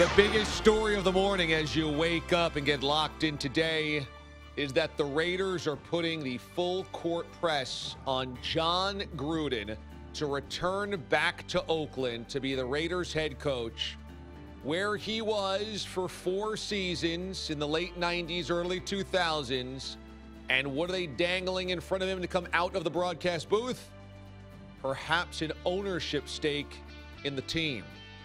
The biggest story of the morning as you wake up and get locked in today is that the Raiders are putting the full court press on John Gruden to return back to Oakland to be the Raiders head coach, where he was for 4 seasons in the late 90s, early 2000s. And what are they dangling in front of him to come out of the broadcast booth? Perhaps an ownership stake in the team.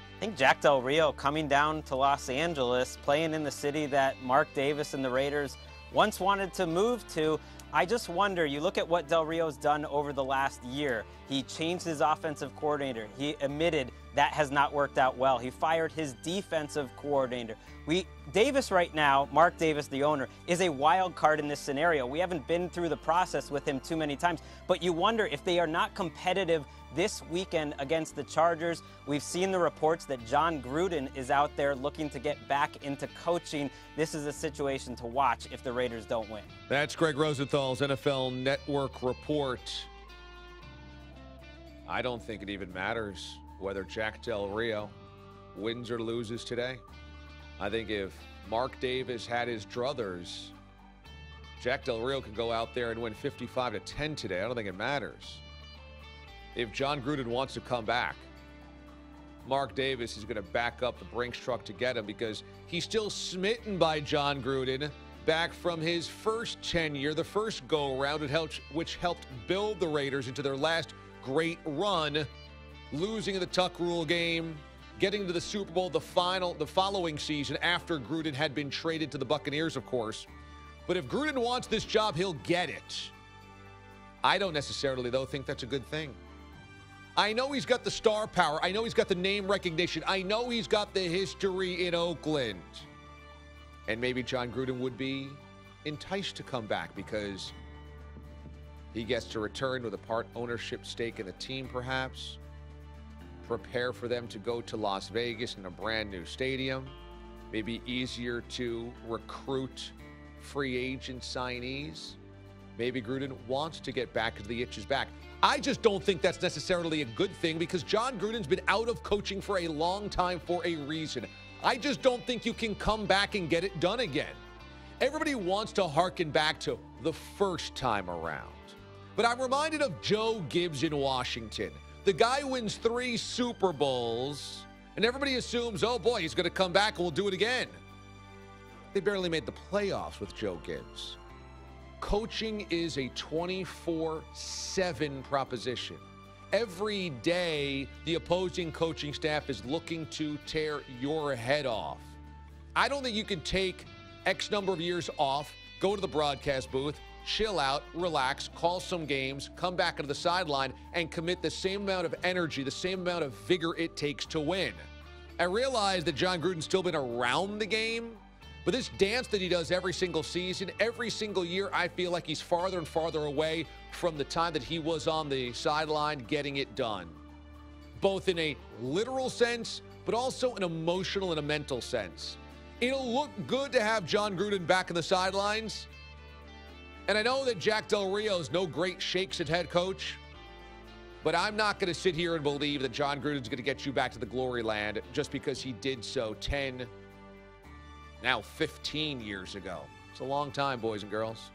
I think Jack Del Rio coming down to Los Angeles, playing in the city that Mark Davis and the Raiders once wanted to move to. I just wonder, you look at what Del Rio's done over the last year. He changed his offensive coordinator. He admitted that has not worked out well. He fired his defensive coordinator. Davis right now, Mark Davis, the owner, is a wild card in this scenario. We haven't been through the process with him too many times, but you wonder if they are not competitive this weekend against the Chargers. We've seen the reports that John Gruden is out there looking to get back into coaching. This is a situation to watch if the Raiders don't win. That's Greg Rosenthal's NFL Network report. I don't think it even matters whether Jack Del Rio wins or loses today. I think if Mark Davis had his druthers, Jack Del Rio could go out there and win 55-10 today. I don't think it matters. If John Gruden wants to come back, Mark Davis is going to back up the Brinks truck to get him because he's still smitten by John Gruden back from his first tenure, the first go-around, which helped build the Raiders into their last great run, losing in the Tuck Rule game, getting to the Super Bowl the following season after Gruden had been traded to the Buccaneers, of course. But if Gruden wants this job, he'll get it. I don't necessarily, though, think that's a good thing. I know he's got the star power. I know he's got the name recognition. I know he's got the history in Oakland. And maybe John Gruden would be enticed to come back because he gets to return with a part ownership stake in the team, perhaps. Prepare for them to go to Las Vegas in a brand new stadium. Maybe easier to recruit free agent signees. Maybe Gruden wants to get back because the itch is back. I just don't think that's necessarily a good thing because John Gruden's been out of coaching for a long time for a reason. I just don't think you can come back and get it done again. Everybody wants to hearken back to the first time around. But I'm reminded of Joe Gibbs in Washington. The guy wins 3 Super Bowls, and everybody assumes, oh boy, he's going to come back and we'll do it again. They barely made the playoffs with Joe Gibbs. Coaching is a 24/7 proposition. Every day, the opposing coaching staff is looking to tear your head off. I don't think you can take X number of years off, go to the broadcast booth, chill out, relax, call some games, come back into the sideline, and commit the same amount of energy, the same amount of vigor it takes to win. I realize that John Gruden's still been around the game, but this dance that he does every single season, every single year, I feel like he's farther and farther away from the time that he was on the sideline getting it done. Both in a literal sense, but also an emotional and a mental sense. It'll look good to have John Gruden back in the sidelines. And I know that Jack Del Rio's no great shakes at head coach, but I'm not going to sit here and believe that John Gruden's going to get you back to the glory land just because he did so 10, now 15 years ago. It's a long time, boys and girls.